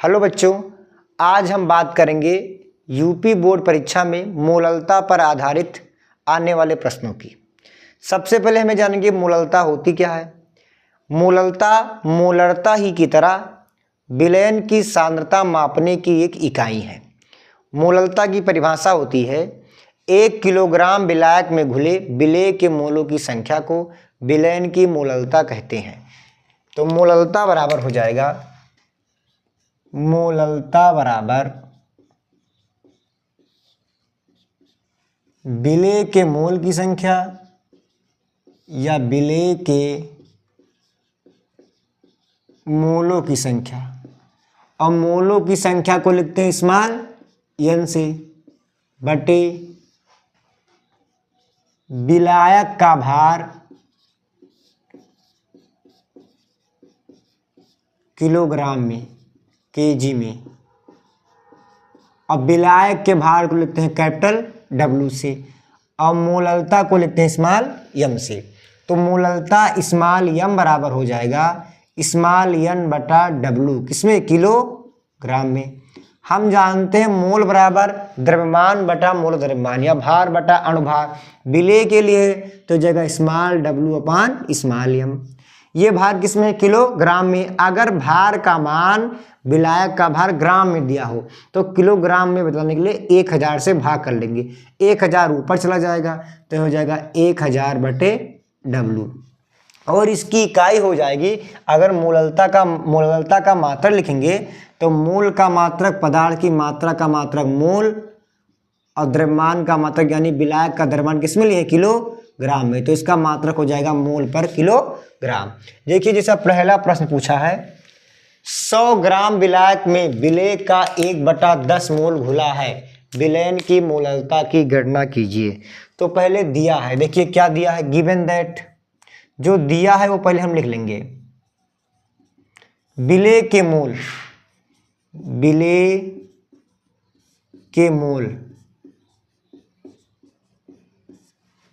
Hello बच्चों, आज हम बात करेंगे यूपी बोर्ड परीक्षा में मोललता पर आधारित आने वाले प्रश्नों की। सबसे पहले हमें जानेंगे मोललता होती क्या है। मोललता मोलरता ही की तरह विलयन की सांद्रता मापने की एक इकाई है। मोललता की परिभाषा होती है 1 किलोग्राम विलायक में घुले विलेय के मोलों की संख्या को विलयन की मोललता कहते हैं। तो मोललता बराबर हो जाएगा मोललता बराबर विलेय के मोल की संख्या या विलेय के मोलों की संख्या। और मोलों की संख्या को लिखते हैं स्मॉल n से बटे विलायक का भार किलोग्राम में केजी में। अब विलायक के भार को लिखते हैं कैपिटल W से और मोललता को लिखते हैं स्मॉल m से। तो मोललता स्मॉल m बराबर हो जाएगा स्मॉल n बटा W, किसमें? किलोग्राम में। हम जानते हैं मोल बराबर द्रव्यमान बटा मोल द्रव्यमान या भार बटा अणुभार। विलेय के लिए तो जगह स्मॉल w अपान स्मॉल m। ये भार किसमें? किलोग्राम में। अगर भार का मान विलायक का भार ग्राम में दिया हो तो किलोग्राम में बदलने के लिए 1000 से भाग कर लेंगे। 1000 ऊपर चला जाएगा तो हो जाएगा 1000 बटे W और इसकी इकाई हो जाएगी। अगर मोललता का मात्रक लिखेंगे तो मोल का मात्रक पदार्थ की मात्रा का मात्रक मोल और द्रव्यमान का मात्रक यानी विलायक का द्रव्यमान किसमें लिए? किलोग्राम में। तो इसका मात्रक हो जाएगा मोल पर किलोग्राम। देखिए जैसा पहला प्रश्न पूछा है 100 ग्राम विलायक में विलेय का 1/10 मोल घुला है, विलयन की मोललता की गणना कीजिए। तो पहले दिया है, देखिए क्या दिया है, गिवन दैट। जो दिया है वो पहले हम लिख लेंगे। विलेय के मोल, विलेय के मोल,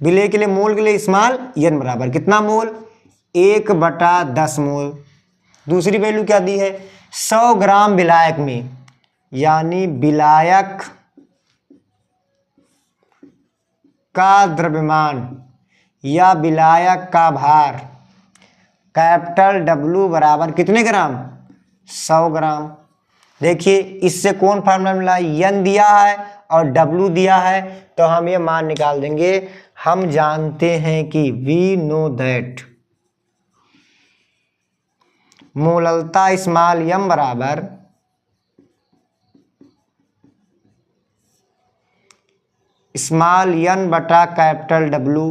विलेय के लिए मोल के लिए स्मॉल n बराबर कितना मोल? 1/10 मोल। दूसरी वैल्यू क्या दी है? 100 ग्राम विलायक में यानी विलायक का द्रव्यमान या विलायक का भार कैपिटल W बराबर कितने ग्राम? 100 ग्राम। देखिए इससे कौन फार्मूला मिला? n दिया है और W दिया है तो हम ये मान निकाल देंगे। हम जानते हैं कि we know that molality small m बराबर स्मॉल n बटा कैपिटल W।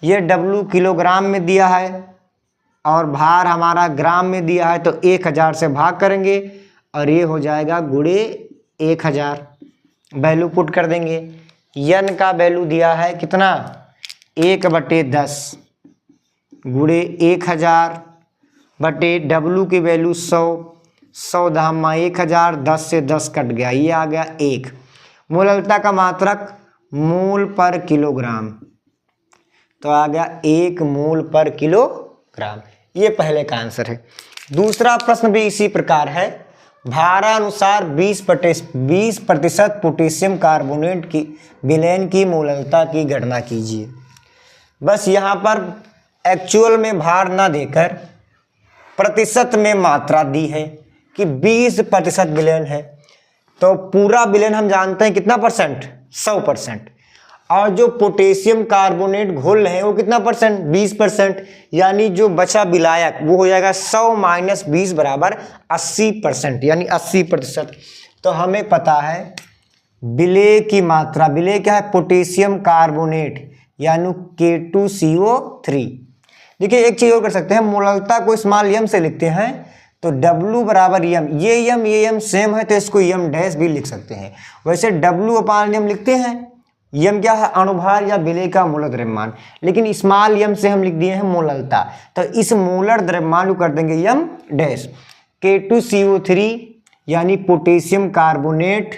ये W किलोग्राम में दिया है और भार हमारा ग्राम में दिया है तो 1000 से भाग करेंगे और ये हो जाएगा गुणे 1000। वैल्यू पुट कर देंगे। n का वैल्यू दिया है कितना? 1/10 गुणे 1000 बटे W की वैल्यू 100। 100 दहमा 1000, 10 से 10 कट गया, ये आ गया 1। मोललता का मात्रक मोल पर किलोग्राम तो आ गया 1 मोल पर किलोग्राम। ये पहले का आंसर है। दूसरा प्रश्न भी इसी प्रकार है। भारानुसार 20% पोटेशियम कार्बोनेट की विलयन की मोललता की गणना कीजिए। बस यहाँ पर एक्चुअल में भार ना देकर प्रतिशत में मात्रा दी है कि 20% विलयन है तो पूरा विलयन हम जानते हैं कितना परसेंट? 100%। और जो पोटेशियम कार्बोनेट घोल रहे हैं वो कितना परसेंट? 20%। यानी जो बचा विलायक वो हो जाएगा 100 माइनस 20 बराबर 80%, यानी 80%। तो हमें पता है विलेय की मात्रा, विलेय क्या है? पोटेशियम कार्बोनेट यानी K2CO3। देखिए एक चीज और कर सकते हैं, मोललता को स्मॉल m से लिखते हैं तो W बराबर m, ये m सेम है तो इसको m डैश भी लिख सकते हैं। वैसे W अपान m लिखते हैं, m क्या है? अणुभार या विलेय का मोलर द्रव्यमान, लेकिन स्मॉल m से हम लिख दिए हैं मोललता। तो इस मोलर द्रव्यमान को कर देंगे m डैश। K2CO3 यानी पोटेशियम कार्बोनेट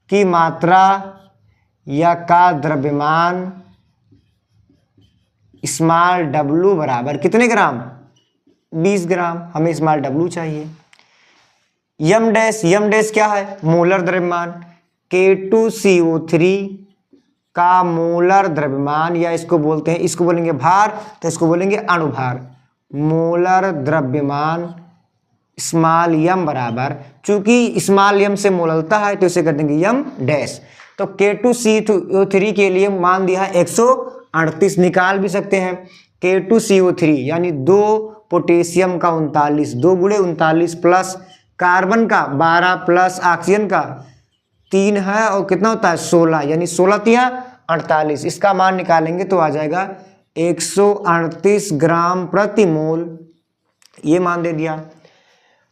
की मात्रा या का द्रव्यमान स्मॉल W बराबर कितने ग्राम? 20 ग्राम। हमें स्मॉल W चाहिए। यम डैश क्या है? मोलर द्रव्यमान। K2CO3 का मोलर द्रव्यमान, या इसको बोलते हैं, इसको बोलेंगे भार, तो इसको बोलेंगे अणुभार। मोलर द्रव्यमान स्मॉल यम बराबर, चूंकि स्मॉल यम से मोललता है तो इसे कर देंगे यम डैश। तो K2CO3 के लिए मान दिया है 138, निकाल भी सकते हैं। K2CO3 यानी 2 पोटेशियम का 39, 2 गुणे 39 प्लस कार्बन का 12 प्लस ऑक्सीजन का 3 है, और कितना होता है 16, यानी 16 तिया 48। इसका मान निकालेंगे तो आ जाएगा 138 ग्राम प्रति मोल, ये मान दे दिया।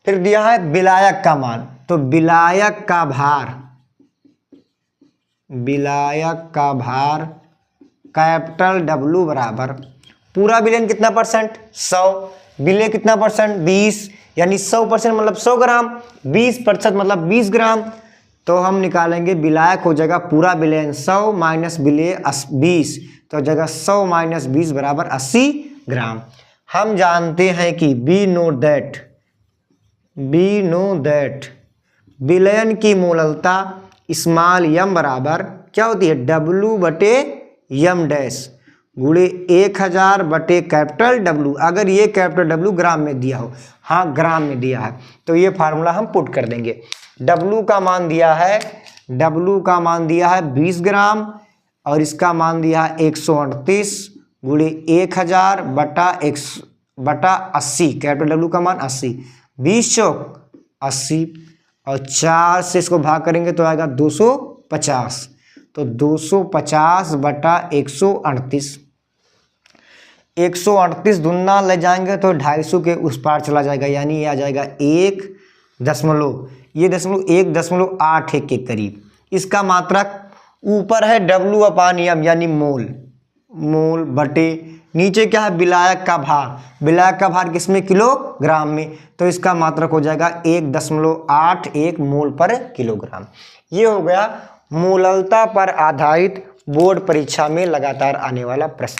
फिर दिया है विलायक का मान, तो विलायक का भार कैपिटल W बराबर, पूरा विलयन कितना परसेंट? 100, विलय कितना परसेंट? 20, यानी 100% मतलब 100 ग्राम, 20% मतलब 20 ग्राम। तो हम निकालेंगे विलायक हो जाएगा पूरा विलयन 100 माइनस विलय 20, तो हो जाएगा 100 माइनस 20 बराबर 80 ग्राम। हम जानते हैं कि वी नो दैट विलयन की मोललता स्मॉल यम बराबर क्या होती है? W बटे यम डैश गुणे 1000 बटे कैपिटल W। अगर ये कैपिटल W ग्राम में दिया हो, हाँ ग्राम में दिया है, तो ये फार्मूला हम पुट कर देंगे। W का मान दिया है 20 ग्राम, और इसका मान दिया है 138 गुणे 1000 बटा 80, कैपिटल W का मान 80, 20 चौक 80, और 4 से इसको भाग करेंगे तो आएगा 250, तो 250 बटा 138, 138 दुना ले जाएंगे तो 250 के उस पार चला जाएगा, यानी ये आ जाएगा 1.81 के करीब। इसका मात्रक ऊपर है W/M यानी मोल बटे नीचे क्या है? विलायक का भार किसमें? किलोग्राम में, तो इसका मात्रक हो जाएगा 1.81 मोल पर किलोग्राम। ये हो गया मोललता पर आधारित बोर्ड परीक्षा में लगातार आने वाला प्रश्न।